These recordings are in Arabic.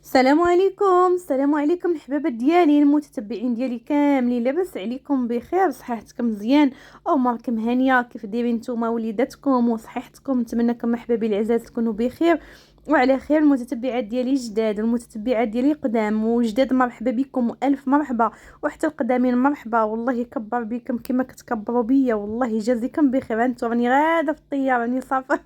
السلام عليكم، السلام عليكم الحبابات ديالي المتتبعين ديالي كاملين، لاباس عليكم بخير؟ صحتكم مزيان؟ اموركم هانيه؟ كيف دايرين نتوما وليداتكم وصحتكم؟ نتمنىكم احبابي العزاز تكونوا بخير وعلى خير. المتتبعات ديالي جداد والمتتبعات ديالي قدام وجداد، مرحبا بكم والف مرحبا، وحتى القدامين مرحبا. والله يكبر بكم كما كتكبروا بيا، والله يجازيكم بخير. انتم راني غاده في الطياره، راني صافا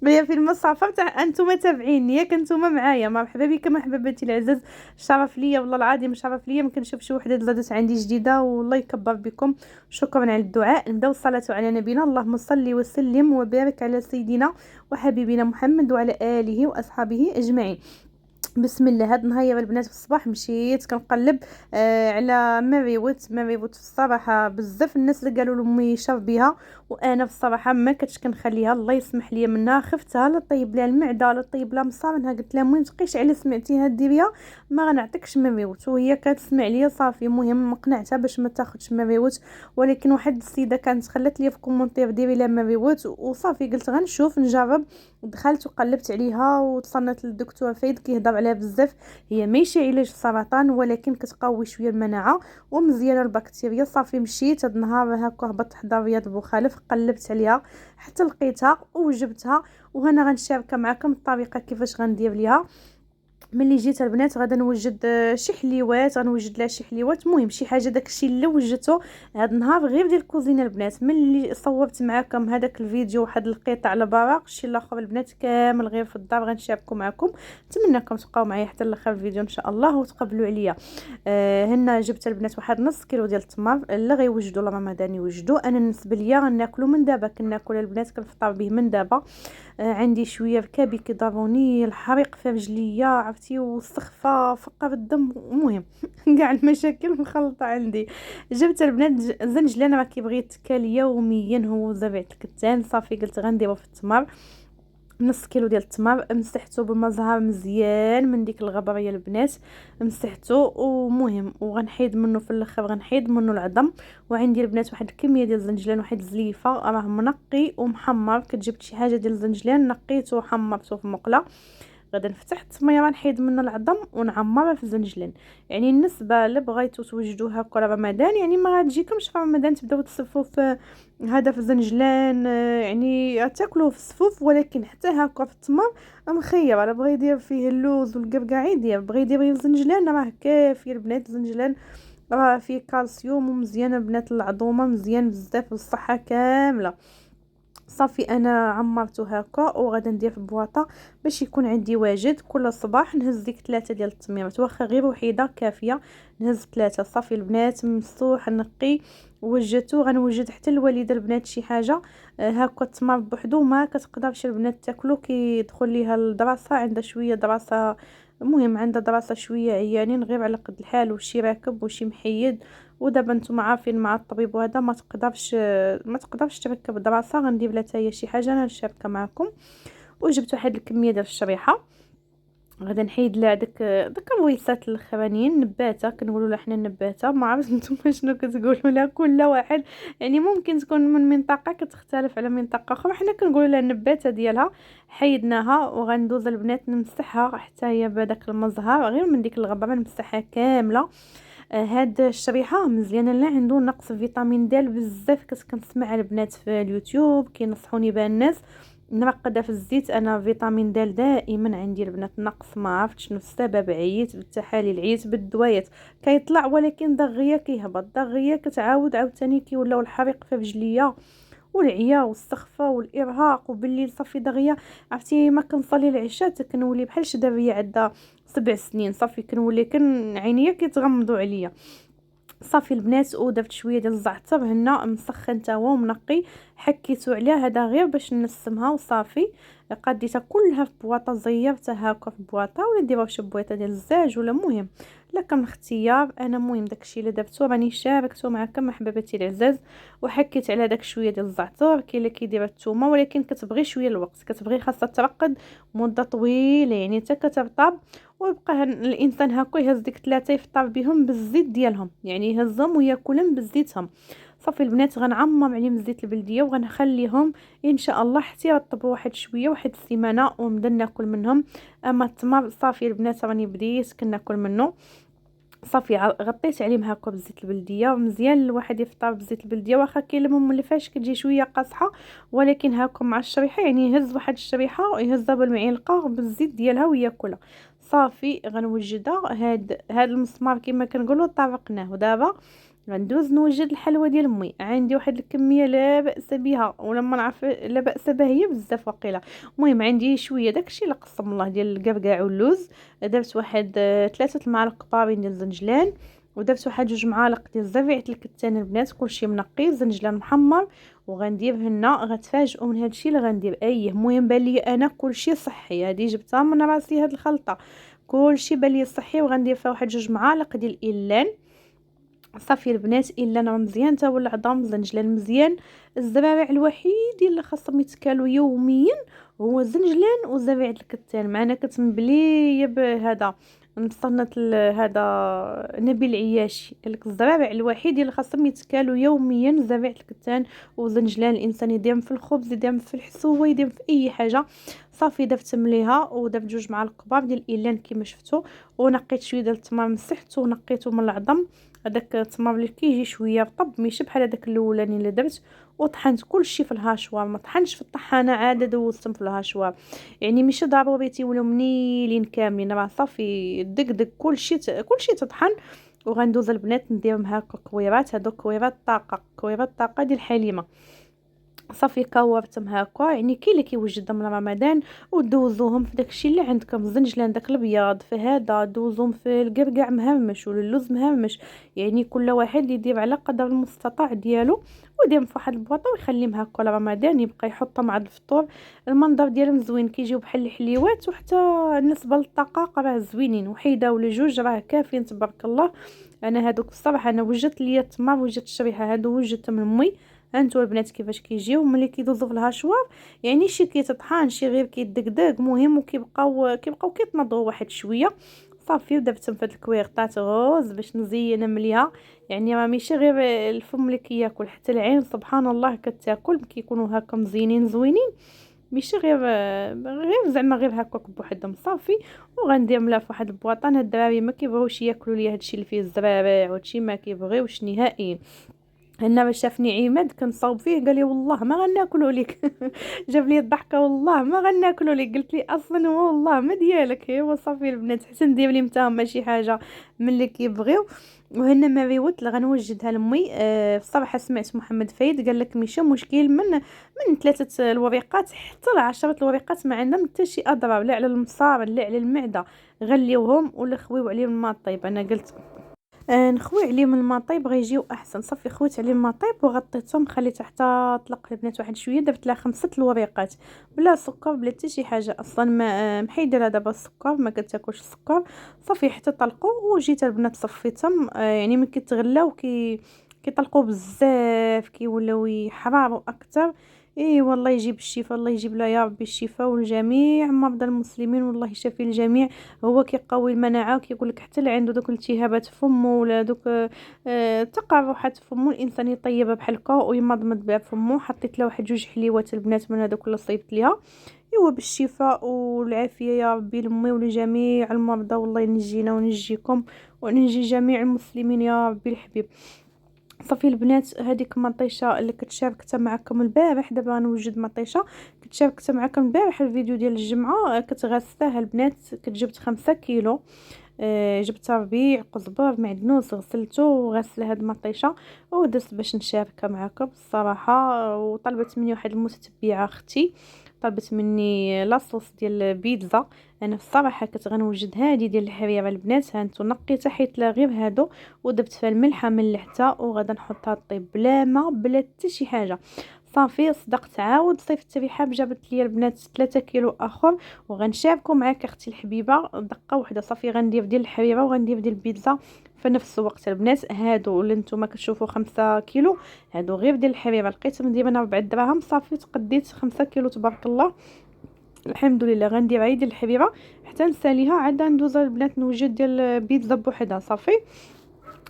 هي في المسافة تاع انتم تابعيني ياك، انتم معايا. مرحبا بكم احباباتي العزاز، شرف ليا والله العظيم، شرف ليا ما كنشوف شي وحده زادت عندي جديده، والله يكبر بكم. شكرا على الدعاء. نبداو الصلاه على نبينا، اللهم صل وسلم وبارك على سيدنا وحبيبنا محمد وعلى اله واصحابه اجمعين. بسم الله. هاد النهار يا البنات في الصباح مشيت كنقلب على مريوت في الصراحه بزاف الناس اللي قالوا لامي شرب بها، وانا في الصراحه ما كنتش كنخليها، الله يسمح لي منها. خفتها لا طيب لها المعده لا طيب لها مصارنها، قلت لها المهم تقيش على سمعتيها ديريها ما غنعطيكش مريوت، وهي كتسمع ليا صافي. المهم قنعتها باش ما تاخذش مريوت، ولكن واحد السيده كانت خلت لي في كومونتير ديري لها مريوت وصافي، قلت غنشوف نجرب. دخلت وقلبت عليها وتصنت للدكتور فايد كيهضر عليها بزاف. هي ماشي علاج السرطان، ولكن كتقوي شويه المناعه ومزيانه البكتيريا. صافي مشيت هاد النهار هكا، هبطت حدا رياض بوخالف، قلبت عليها حتى لقيتها وجبتها، وهنا غنشاركها معكم الطريقه كيفاش غندير ليها. ملي جيت البنات غادا نوجد شي حليوات، غنوجد لها شي حليوات، المهم شي حاجه داكشي اللي وجدته هاد النهار غير ديال الكوزينه البنات. ملي صورت معكم هذاك الفيديو واحد القطع على براق، الشيء الاخر البنات كامل غير في الدار غنشاركو معكم. نتمنىكم تبقاو معايا حتى لاخر الفيديو ان شاء الله وتقبلوا عليا. هنا جبت البنات واحد نص كيلو ديال التمر اللي غيوجدوا رمضان يوجدوا. انا بالنسبه ليا غناكلو من دابا، كناكل البنات كنفطر به من دابا. عندي شويه ركابي كيضروني، الحريق في رجليا عرفتي، والسخفه فقر الدم، المهم كاع المشاكل مخلطه عندي. جبت البنات زنجلان راه كيبغي يتكال يوميا هو زريعه الكتان. صافي قلت غنديرو في التمر، نص كيلو ديال التمر مسحته بالمزهر مزيان من ديك الغبريه البنات، مسحته ومهم وغنحيد منه في الاخر، غنحيد منه العظم. وعندي البنات واحد الكميه ديال الزنجلان، واحد الزليفه راه منقي ومحمر، كتجبت شي حاجه ديال الزنجلان نقيته وحمرته في مقله. غدا نفتح التميره نحيد منه العظم ونعمرها في الزنجلان. يعني النسبه اللي بغيتو توجدوها كل رمضان، يعني ما غتجيكمش في رمضان تبداو تصفوا في هذا في الزنجلان، يعني تاكلوه في الصفوف، ولكن حتى هكا في التمر مخير. على بغى يدير فيه اللوز والقرقاع يدير، بغى يدير الزنجلان راه كافي البنات. الزنجلان راه فيه كالسيوم ومزيان البنات العظومه، مزيان بزاف للصحه كامله. صافي انا عمرته هكا وغادا ندير في بواطه باش يكون عندي واجد. كل صباح نهز ديك 3 ديال التميمات، واخا غير وحيده كافيه، نهز 3. صافي البنات ممسوح نقي وجدته. غنوجد حتى الوالده البنات شي حاجه هكا التمر بوحدو ما كتقدرش البنات تاكلو، كيدخل ليها الدراسه، عندها شويه دراسه، المهم عندها دراسه شويه عيانين غير على قد الحال، وشي راكب وشي محيد. ودابا نتوما عارفين مع الطبيب وهذا ما تقدرش تركب الدراسه. غندير لها حتى هي شي حاجه انا نشاركها معكم. وجبت واحد الكميه ديال الشريحه، غادا نحيد لها داك الرويسات الاخرانيين. نباته كنقولوا لها حنا النباته، ما عرفت نتوما شنو كتقولوا لها كل واحد، يعني ممكن تكون من منطقه كتختلف على منطقه اخرى، حنا كنقولوا لها النباته ديالها. حيدناها وغندوز البنات نمسحها حتى هي بهذاك المزهر غير من ديك الغبره، نمسحها كامله. هاد الشريحه مزيانه اللي عنده نقص فيتامين د بزاف. كنسمع البنات في اليوتيوب كينصحوني بها الناس نرقدها في الزيت. انا فيتامين د دائما عندي البنات نقص، ما عرفت شنو السبب. عييت بالتحاليل، عييت بالدويات، كيطلع ولكن دغيا كيهبط، دغيا كتعاود عاوتاني كيولاو الحريق في رجليا والعيا والسخفه والارهاق، وبالليل صافي دغيا عرفتي ما كنصلي العشاء كنولي بحال شي دريه عندها 7 سنين. صافي كنولي عينيا كيتغمضوا عليا. صافي البنات ودرت شويه ديال الزعتر هنا مسخن تا هو ومنقي، حكيتو عليها هذا غير باش نسمها وصافي. قديتها كلها في بواطه، زيرتها هكا في بواطه، ولا نديروها شي بواطه ديال الزاج ولا مهم لكم الاختيار. انا المهم داكشي اللي درتو راني شاركته معكم احباباتي العزاز. وحكيت على داك شويه ديال الزعتر. كاين اللي كيدير الثومه، ولكن كتبغي شويه الوقت، كتبغي خاصها ترقد مده طويله، يعني حتى كترطب. ويبقى الانسان هكا يهز ديك 3 يفطر بهم بالزيت ديالهم، يعني يهزهم وياكلهم بزيتهم. صافي البنات غنعمر عليهم الزيت البلديه وغنخليهم ان شاء الله حتى يرطبوا واحد شويه، واحد السيمانه، ونبدا ناكل منهم. اما التمر صافي البنات راني بديت كناكل منه. صافي غطيت عليهم هكا بالزيت البلديه مزيان. الواحد يفطر بالزيت البلديه واخا كاين اللي مولفاش كتجي شويه قاصحه، ولكن هاكا مع الشريحه يعني يهز واحد الشريحه ويهزها بالمعلقه بالزيت ديالها وياكلها. صافي غنوجدها. هاد المسمار كما كنقولوا طرقناه. دابا غندوز نوجد الحلوى ديال امي. عندي واحد الكميه لا باس بها، ولما نعرف لا باس بها هي بزاف واقيلا. المهم عندي شويه داكشي لا قسم الله ديال الكركاع واللوز. درت واحد 3 المعالق كبارين ديال الزنجلان، ودرت واحد 2 معالق ديال زريعه الكتان البنات، كلشي منقي، زنجلان محمر. وغندير هنا غتفاجئوا من هادشي اللي غندير. المهم بان لي انا كلشي صحي. هذه جبتها من راسي هاد الخلطه، كلشي بان لي صحي. وغندير فيها واحد 2 معالق ديال الإيلان. صافي البنات الا نرى مزيان تا هو العظام زنجلان مزيان. الزرابع الوحيد اللي خاصهم يتكالوا يوميا هو الزنجلان وزريعه الكتان. معنا كتنبلي بهذا مصنت هذا نبيل عياشي قال لك الزرابع الوحيد اللي خاصهم يتكالوا يوميا زريعه الكتان وزنجلان. الانسان يديرهم في الخبز، يديرهم في الحسوه، يديرهم في اي حاجه. صافي درت مليها ودرت 2 معالق كبار ديال الإيلان كما شفتوا، ونقيت شويه ديال التمر مسحته ونقيته من العظم. هذاك التمر اللي كيجي شويه رطب ماشي بحال هذاك الاولاني اللي درت. وطحنت كلشي في الهاشوار، ما طحنش في الطحانه عاد دوزتهم في الهاشوار. يعني ماشي ضروري تيولوا منيلين كاملين، راه صافي دق كلشي تطحن. وغندوز البنات نديرهم هكا كويرات. هادو كويرات طاقه ديال الحليمه. صافي كورتهم هكا. يعني كاين اللي كيوجدهم من رمضان ودوزوهم في داكشي اللي عندكم، الزنجلان داك الابيض في هذا، دوزوهم في الكركاع مهمش ولا اللوز مهمش. يعني كل واحد يدير على قدر المستطاع ديالو ويديرهم في واحد البواطه ويخليهم هكا لرمضان، يبقى يحطهم مع الفطور. المنظر ديالهم زوين، كيجيو بحال الحليوات. وحتى بالنسبه للدقاق راه زوينين، وحيده ولا جوج راه كافيين تبارك الله. انا هادوك الصراحه انا وجدت ليا التمر، وجدت الشريحه هادو وجدتهم لامي. هانتو البنات كيفاش كيجيو ملي كيدوزو في الهاشوار. يعني شي كيتطحن شي غير كيدقدق مهم، وكيبقاو كيتنضوا واحد شويه. صافي ودرتهم في هاد الكويرطات غوز باش نزين مليها. يعني راه ماشي غير الفم اللي كياكل، حتى العين سبحان الله كتاكل كيكونوا هكا مزينين زوينين. ماشي غير زعما غير هكاك بوحدهم. صافي وغندير ملا في واحد البواطه. الدراري ما كيبغيوش ياكلوا ليا هادشي اللي فيه الزرابع وهادشي، ما كيبغيوش نهائيا. هنا باش شافني عماد كنصاوب فيه قال لي والله ما غناكلوا لك. جاب لي الضحكه والله ما غناكلوا لك. قلت لي اصلا هو والله ما ديالك. هو صافي البنات حتى ندير لي متاهم شي حاجه من اللي كيبغيو. وهنا ما ريوت غنوجدها لامي. بصراحه سمعت محمد فايد قال لك ماشي مشكل من 3 الوريقات حتى ل10 الوريقات ما عندهم حتى شي اضرار، لا على المصار لا على المعده. غليوهم ولا خويو عليهم الماء طيب. انا قلت نخوي عليهم الماء طيب غيجيو احسن. صافي خويت عليهم الماء طيب وغطيتهم، خليتها حتى طلق البنات واحد شويه. درت لها 5 الوريقات بلا سكر بلا حتى شي حاجه. اصلا ما محيده لها دابا السكر، ما كتاكلش السكر. صافي حتى طلقوا وجيت البنات صفيتهم. يعني ملي كيتغلاو كيطلقوا بزاف كيولوا يحراروا اكثر. ايه والله يجيب الشفاء، الله يجيب لها يا ربي الشفاء والجميع مرضى المسلمين، والله يشافي الجميع. هو كيقوي المناعه، وكيقول لك حتى اللي عنده دوك الالتهابات فمه ولا دوك تقرحات فمه الانسان يطيبها بحال هكا ويمضمض بها فمه. حطيت له واحد 2 حليوات البنات من هذوك اللي صيبت ليها. ايوا بالشفاء والعافيه يا ربي لامي ولجميع المرضى، والله ينجينا ونجيكم وننجي جميع المسلمين يا ربي الحبيب. صافي البنات هذيك مطيشه اللي كنت شاركتها معكم البارح. دابا نوجد مطيشه كنت شاركتها معكم البارح الفيديو ديال الجمعه. كتغسلها البنات. كتجبت 5 كيلو. جبت ربيع قزبر معدنوس غسلته وغسله هاد المطيشه ودرت باش نشاركها معكم الصراحه. وطلبت مني واحد المتتبعه اختي طلبت مني لاصوص ديال البيتزا. انا الصراحه كنت غنوجد هادي ديال الحريره البنات. هانتو نقيتها حيت لا غير هادو ودبت فيها الملحه ملحتها وغادا نحطها طيب بلا ما بلا حتى شي حاجه. صافي صدقت عاود صيفت رحاب جابت لي البنات 3 كيلو اخر. وغنشاركو معاك اختي الحبيبه دقه واحده. صافي غندير ديال الحريره وغندير ديال البيتزا في نفس الوقت البنات. هادو اللي نتوما كتشوفوا 5 كيلو هادو غير ديال الحريره لقيتهم ديما 4 دراهم. صافي تقديت 5 كيلو تبارك الله الحمد لله. غندير عيد الحريره حتى نساليها عاد ندوز البنات نوجد ديال البيتزا بوحدها. صافي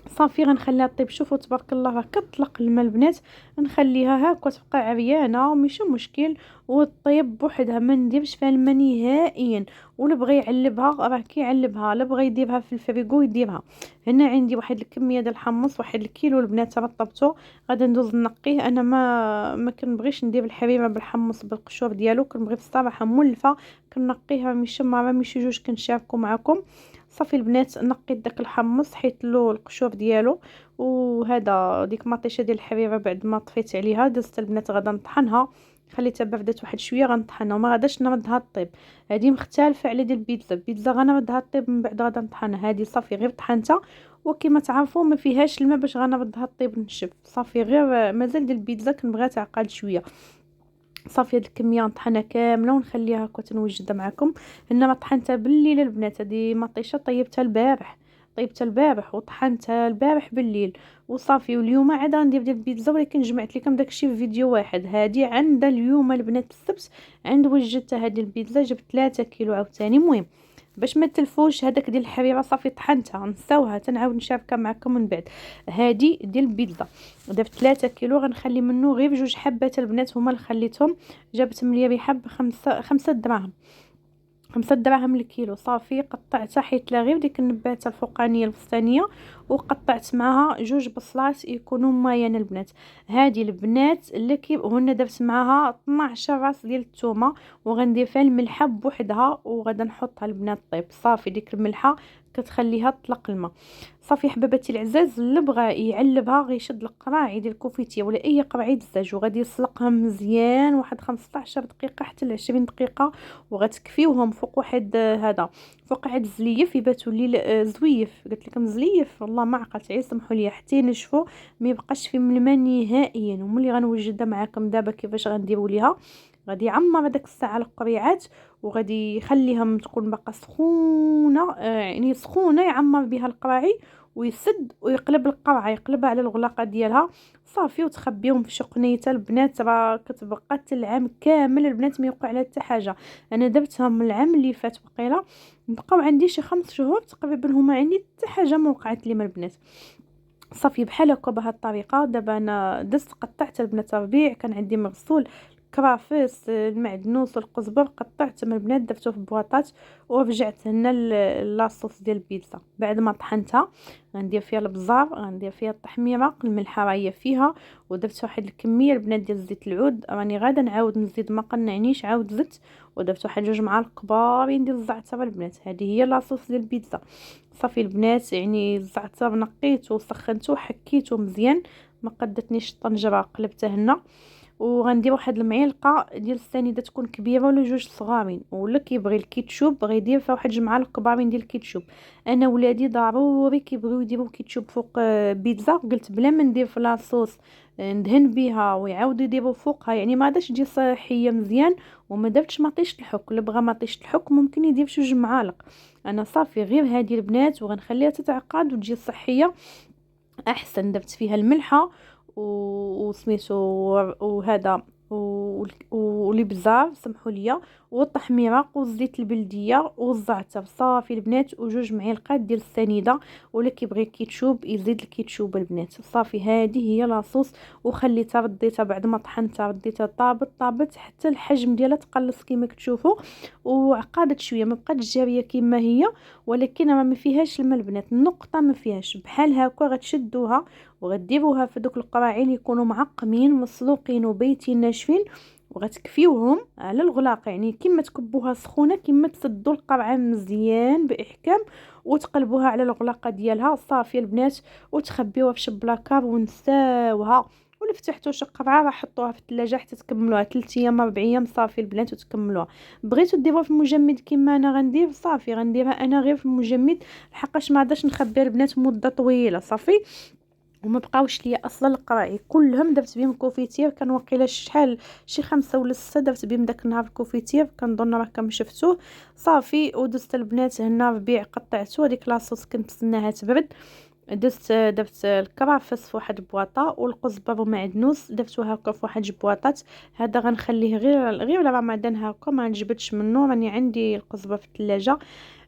صافي غنخليها طيب. شوفوا تبارك الله راه كتطلق الماء البنات، نخليها هكا تبقى عريانه وماشي مشكل، وطيب بوحدها ما نديرش فيها الماء نهائيا. ولا بغى يعلبها راه كيعلبها، لا بغى يديرها في الفريغو يديرها. هنا عندي واحد الكميه ديال الحمص، واحد الكيلو البنات رطبته، غادي ندوز نقيه. انا ما كنبغيش ندير الحريره بالحمص بالقشور ديالو، كنبغي الصراحه مولفه، كنقيها ماشي مره ماشي جوج كنشاركو معكم. صافي البنات نقيت داك الحمص، حيت له القشور ديالو، وهذا ديك مطيشه ديال الحريره بعد ما طفيت عليها دزت البنات غادا نطحنها. خليتها بردت واحد شويه غنطحنها وما غاداش نردها طيب. هذه مختلفه على ديال البيتزا غنردها طيب من بعد غادا نطحنها. هذه صافي غير طحنتها، وكما تعرفوا ما فيهاش الماء باش غنردها طيب نشف. صافي غير مازال ديال البيتزا كنبغيها تعقل شويه. صافي هاد الكميه نطحنها كامله ونخليها هكا تنوجدها معكم. هنا ما طحنتها بالليل البنات، هذه مطيشه طيبتها البارح، وطحنتها البارح بالليل وصافي. واليوم عاد غندير ديال البيتزا، ولكن جمعت لكم داكشي في فيديو واحد. هذه عند اليوم البنات السبت عند وجدتها هذه البيتزا، جبت 3 كيلو عاوتاني. المهم باش ما تلفوش هذاك ديال الحريره صافي طحنتها نساوها تنعاود نشاركها معكم من بعد. هذه ديال البيتزا درت 3 كيلو، غنخلي منه غير جوج حبات البنات هما اللي خليتهم. جابتهم ليا بحب 5 دراهم، 5 دراهم الكيلو. صافي قطعتها حيت لا غير ديك النباتة الفوقانية الوسطانية، وقطعت معاها جوج بصلات يكونوا مايان البنات. هذه البنات اللي هنا درت معاها 12 راس ديال الثومه، وغندير فيها الملحه بوحدها وغادا نحطها البنات طيب. صافي ديك الملحه كتخليها تطلق الماء. صافي حباباتي العزاز، اللي بغى يعلبها غيشد القراعي ديال الكوفيتيه ولا اي قرعي دزاج، وغادي يسلقها مزيان واحد 15 دقيقه حتى ل 20 دقيقه، وغتكفيوهم فوق واحد هذا، فوق واحد الزليف يباتوا لي زويف. قلت لكم زليف والله ما عقلت، عيا سمحوا لي، حتى ينشفوا ما يبقاش فيهم الماء نهائيا. وملي غنوجدها معكم دابا كيفاش غنديروا ليها، غادي يعمر هذاك الساعه القريعات، وغادي يخليهم تكون باقا سخونه، يعني سخونه يعمر بها القراعي، ويسد ويقلب القرعه يقلبها على الغلاقه ديالها. صافي وتخبيهم في شقنيته البنات، راه كتبقى حتى العام كامل البنات ما يوقع لها حتى حاجه. انا درتهم العام اللي فات وقيله، بقاو عندي شي 5 شهور تقريبا هما عندي حتى حاجه ما وقعت لي من البنات. صافي بحال هكا بهذه الطريقه. دابا انا دزت قطعت البنات ربيع، كان عندي مغسول كرافس المعدنوس والقزبر، قطعت من البنات درتو في بواطات، ورجعت هنا لاصوص ديال البيتزا. بعد ما طحنتها غندير فيها البزار، غندير فيها التحميره، الملحه راهي فيها، ودرت واحد الكميه البنات ديال زيت العود. راني غادا نعاود نزيد ما قنعنيش عاود زدت، ودرت واحد 2 معالق كبارين ديال الزعتر البنات. هذه هي لاصوص ديال البيتزا. صافي البنات يعني الزعتر نقيته وسخنته وحكيته مزيان، ما قدتنيش الطنجره قلبته هنا. وغندير واحد المعلقه ديال السنيده تكون كبيره ولا جوج صغارين، ولا كيبغي الكيتشوب غيدير فيها واحد 2 معالق كبارين ديال الكيتشوب. انا ولادي ضروري كيبغيو يديروا كيتشوب فوق بيتزا، قلت بلا ما ندير في لاصوص ندهن بها ويعاودوا يديروا فوقها، يعني ما غاداش تجي صحيه مزيان. وما درتش مطيشه الحك، اللي بغى مطيشه الحك ممكن يدير 2 معالق. انا صافي غير هذه البنات وغنخليها تتعقد وتجي صحيه احسن. درت فيها الملحه وسميتو وهذا والابزار سمحوا لي، والتحميره والزيت البلديه والزعتر. صافي البنات وجوج معالق ديال السنيده، ولا كيبغي كيتشوب يزيد الكيتشوب البنات. صافي هذه هي لاصوص، وخليتها رديتها بعد ما طحنتها رديتها طابت حتى الحجم ديالها تقلص كما كتشوفوا، وعقدت شويه ما بقاتش جاريه كما هي، ولكن ما فيهاش الماء البنات النقطه ما فيهاش. بحال هكا غتشدوها وغديروها في دوك القراعي اللي يكونوا معقمين مسلوقين وبيتين ناشفين، وغتكفيوهم على الغلاق، يعني كما تكبوها سخونه كما تسدوا القرعه مزيان باحكام وتقلبوها على الغلاقه ديالها. صافي البنات وتخبيوها في شبلاكار ونساوها. ولا فتحتوا شي قرعه راه حطوها في الثلاجه حتى تكملوها 3 ايام 4 ايام. صافي البنات وتكملوها. بغيتو ديروها في المجمد كما انا غندير، صافي غنديرها انا غير في المجمد، لحقاش ما عادش نخبيها البنات مده طويله. صافي وما بقاوش ليا اصلا القراعي كلهم درت بهم كوفيتير. كان واقيلا شحال شي 5 ولا 6 درت بهم داك النهار الكوفيتير، كنظن راكم شفتوه. صافي ودزت البنات هنا ربيع قطعته، هذيك لاصوص كنت نتسناها تبرد. درت الكرافس في واحد البواطه، والقزبر ومعدنوس درتو هكا في واحد البواطات. هذا غنخليه غير رمضان هكا ما نجبدش منه، راني عندي القزبر في الثلاجه.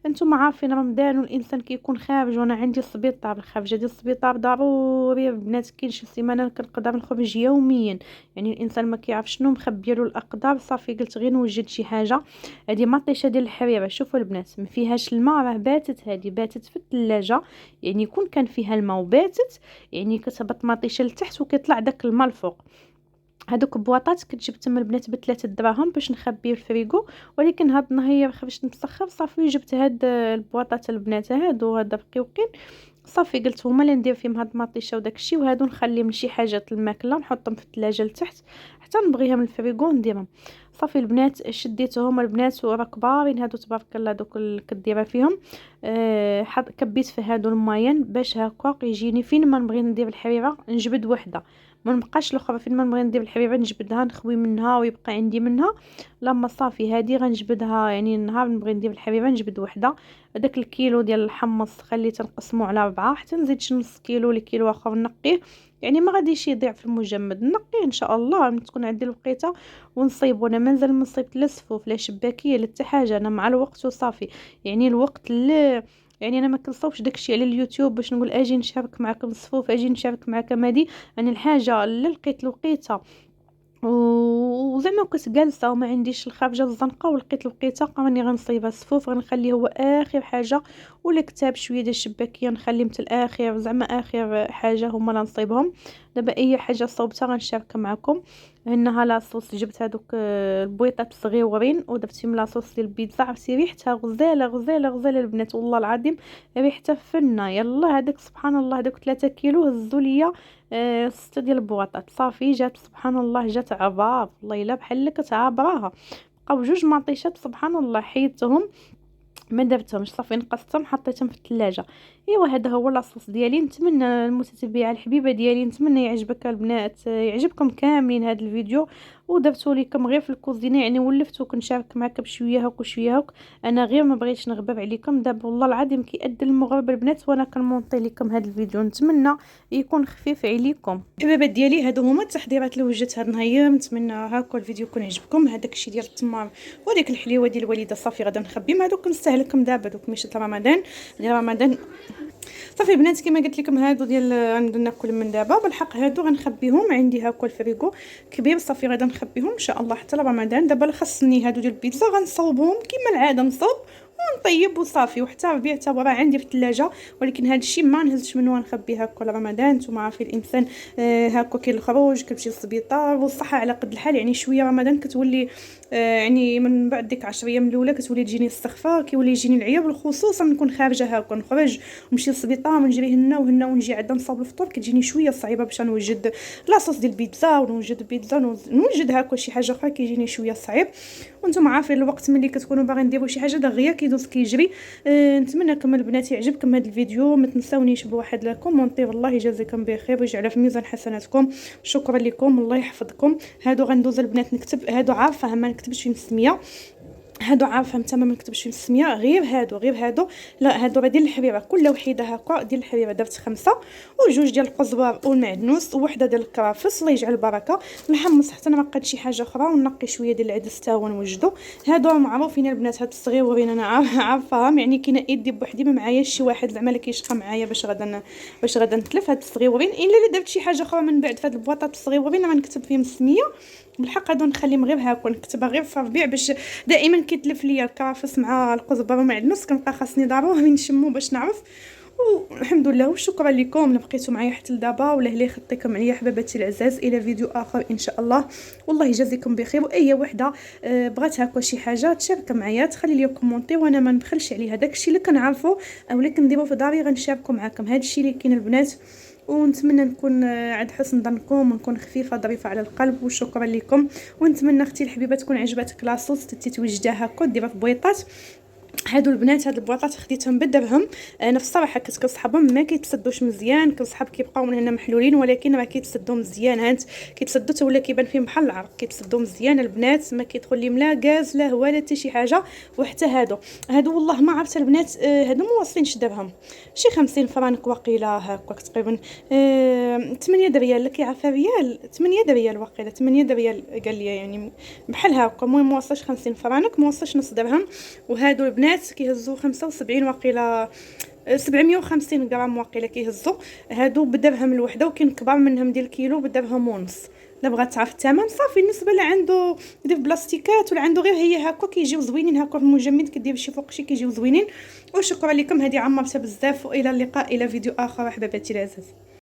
انتم عارفين رمضان والانسان كيكون خارج، وانا عندي السبيطار، الخارجه ديال السبيطار ضروري البنات. كاين شي سيمانه كنقدر نخرج يوميا، يعني الانسان ما كيعرف شنو مخبيه له الاقدار. صافي قلت غير نوجد شي حاجه. هذه مطيشه ديال الحريره، شوفوا البنات ما فيهاش الماء، راه باتت، هذه باتت في الثلاجه. يعني يكون كان فيها الماء وباتت، يعني كتهبط مطيشه لتحت وكيطلع داك الماء الفوق. هادوك بواطات كنت جبتهم البنات ب3 دراهم باش نخبيه في الفريغو، ولكن هاد النهار خرجت نتسخر صافي جبت هاد البواطات البنات هادو، هذا بقيوقين. صافي قلت هما اللي ندير فيهم هاد المطيشه وداكشي، وهادو نخليهم لشي حاجات الماكله نحطهم في الثلاجه لتحت حتى نبغيهم الفريغو نديرهم. صافي البنات شديتهم البنات وراه كبارين هادو تبارك الله دوك كديره فيهم. كبيت في هادو المايان باش هكا يجيني فين ما نبغي ندير الحريره نجبد وحده، ما نبقاش الاخرى فين ما نبغي ندير الحبيبه نجبدها نخوي منها ويبقى عندي منها. لما صافي هذه غنجبدها، يعني النهار نبغي ندير الحبيبه نجبد وحده. هذاك الكيلو ديال الحمص خليته نقسمو على 4 حتى نزيد شي نص كيلو لكيلو اخر نقيه، يعني ما غاديش يضيع في المجمد، نقيه ان شاء الله من تكون عندي الوقيته ونصيبو. انا مازال ما صيبت لا سفوف لا شباكيه لا حتى حاجه، انا مع الوقت وصافي. يعني الوقت اللي يعني انا ما كنصوبش داكشي على اليوتيوب باش نقول اجي نشارك معكم الصفوف، اجي نشارك معكم هادي. يعني الحاجه اللي لقيت لقيتها وزعما كنت جالسه وما عنديش الخارجه الزنقه ولقيت لقيتها راني غنصيبها الصفوف، غنخليه هو اخر حاجه. ولا كتاب شويه ديال الشباكيه نخليهم حتى الاخر، زعما اخر حاجه هما اللي نصيبهم. دابا اي حاجه صوبتها غنشاركها معكم. هنا لاصوص جبت هذوك البويطات الصغيورين ودرت فيهم لاصوص ديال البيتزا، عرفتي ريحتها غزاله غزاله غزاله البنات والله العظيم، ريحتها فنه. يلا هذاك سبحان الله هذوك 3 كيلو هزوا ليا 6 ديال البواطات. صافي جات سبحان الله جات عباب والله الا بحال كتعابراها. بقاو 2 مطيشات سبحان الله حيدتهم ما درتهمش، صافي نقصتهم حطيتهم في الثلاجه. ايوا هذا هو لاصوص ديالي. نتمنى المتتبعه الحبيبه ديالي نتمنى يعجبك البنات، يعجبكم كاملين هذا الفيديو ودرتو لكم غير في الكوزينه، يعني ولفتو كنشارك معكم بشويه هاك وشويه هاك. انا غير ما بغيتش نغبب عليكم دابا والله العظيم كيأدي المغرب البنات وانا كنمونطي لكم هذا الفيديو، نتمنى يكون خفيف عليكم. الحبيبات ديالي هادو هما التحضيرات اللي وجدت هاد النهار، نتمنى هاكا الفيديو يكون عجبكم. هذاك الشيء ديال التمر وديك الحليوه ديال الوالده صافي غادا نخبيهم، هادوك نستهلكهم دابا دوك مشات رمضان ديال رمضان. صافي البنات كما قلت لكم هادو ديال غنبدا ناكل من دابا بالحق، هادو غنخبيهم عندي هاكا الفريغو كبير صافي غادا نخبيهم ان شاء الله حتى رمضان. دابا خاصني هادو ديال البيتزا غنصوبهم كما العاده نصوب ونطيب وصافي، وحتى ربيع حتى راه عندي في الثلاجه، ولكن هذا الشيء ما نهزش منه نخبيه هكا لرمضان. نتوما عارفين الانسان هكا كاين الخروج كتمشي للسبيطار والصحه على قد الحال، يعني شويه رمضان كتولي يعني من بعد ديك 10 ايام الاولى كتولي تجيني السخفه، كيولي يجيني العياب، خصوصا نكون خارجه هكا نخرج ونمشي للسبيطار ونجري هنا وهنا ونجي عاد نصاوب الفطور، كتجيني شويه صعيبه باش نوجد لاصوص ديال البيتزا ونوجد البيتزا نوجد هكا شي حاجه اخرى كيجيني شويه صعيب. وانتم عارفين الوقت ملي كتكونوا باغيين ديروا شي حاجه دغيا كيدوز كيجري. نتمنىكم البنات يعجبكم هذا الفيديو، ما تنساونيش بواحد الكومونتير، الله يجازيكم بخير ويجعلها في ميزان حسناتكم. شكرا لكم الله يحفظكم. هادو غندوز البنات نكتب هادو عارفه ما نكتبش فيهم السميه، هادو عارفه تما ما نكتبش فيهم السميه، غير هادو لا هادو راه ديال الحريره كل وحده هكا ديال الحريره درت 5 وجوج ديال القزبر والمعدنوس ووحده ديال الكرافس الله يجعل البركه. نحمص حتى نرقد شي حاجه اخرى ونقي شويه ديال العدس حتى هو نوجدو. هادو معروفين البنات هاد الصغيورين انا عارفاهم، يعني كاينه ايدي بوحدي ما معايا شي واحد زعما اللي كيشقى معايا باش غادا نتلف. هاد الصغيورين الا درت شي حاجه اخرى من بعد فهاد البواطات الصغيورين غنكتب فيهم السميه بالحق. هادو نخليهم غير هاكا نكتبها غير في الربيع باش دائما كيتلف ليا الكرافس مع القزبر ومعدنوس، كنبقى خاصني ضروري نشمو باش نعرف. والحمد لله وشكرا لكم اللي بقيتوا معايا حتى لدابا، ولا اللي خطيكم عليا حباباتي العزاز الى فيديو اخر ان شاء الله. والله يجازيكم بخير، واي وحده بغات هكا شي حاجه تشارك معايا تخلي لي كومونتي وانا ما نبخلش عليها. داكشي اللي كنعرفو او اللي كنديرو في داري غنشاركو معكم، هادشي اللي كاين البنات. ونتمنى نكون عند حسن ظنكم ونكون خفيفه ظريفه على القلب وشكرا لكم. ونتمنى اختي الحبيبه تكون عجبتك لاصوص تتوجدها هكا ديرها في بويطات. هادو البنات هاد البواطات خديتهم بالدرهم، انا في الصراحه كنت كنسحبهم ما كيتسدوش مزيان، كنسحب كيبقاو من هنا محلولين ولكن راه كيتسدوا مزيان. هانت كيتسدوا حتى ولا كيبان فيهم بحال العرق، كيتسدوا مزيان البنات ما كيدخل لهم لا غاز لا هو لا حتى شي حاجه. وحتى هادو والله ما عرفت البنات هادو موصلينش درهم شي 50 فرانك وقيله هكاك تقريبا 8 دريال كيعرفها ريال 8 دريال وقيله 8 دريال قال لي يعني بحال هكا. المهم موصلش 50 فرانك موصلش نص درهم. وهادو البنات البنات كيهزوا 75 واقيلا 750 غرام واقيلا كيهزوا. هادو بدرهم الوحده، وكاين كبار منهم ديال الكيلو بدرهم ونص. الا بغات تعرف الثمن صافي. بالنسبه اللي عنده يدير بلاستيكات ولا عنده غير هي هكا كيجيو زوينين هكا في المجمد، كدير شي فوق شي كيجيو زوينين. وشكرا لكم، هذه عمرتها بزاف، والى اللقاء الى فيديو اخر حباباتي العزاز.